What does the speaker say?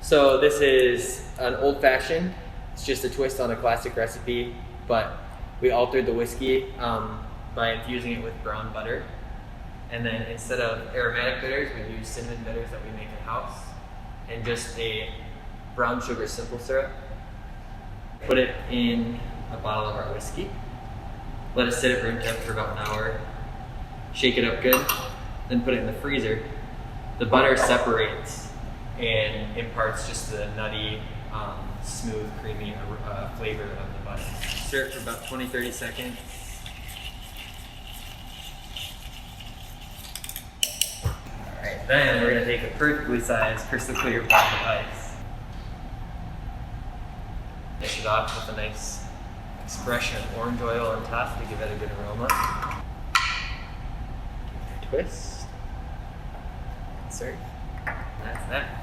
So this is an old fashioned. It's just a twist on a classic recipe, but we altered the whiskey by infusing it with brown butter. And then instead of aromatic bitters, we use cinnamon bitters that we make in-house, and just a brown sugar simple syrup. Put it in a bottle of our whiskey. Let it sit at room temp for about an hour. Shake it up good, then put it in the freezer. The butter separates and imparts just the nutty, smooth, creamy flavor of the butter. Stir it for about 20-30 seconds. Alright, then we're going to take a perfectly sized, crystal clear block of ice. Finish it off with a nice expression of orange oil on top to give it a good aroma. Twist. Insert. That's that.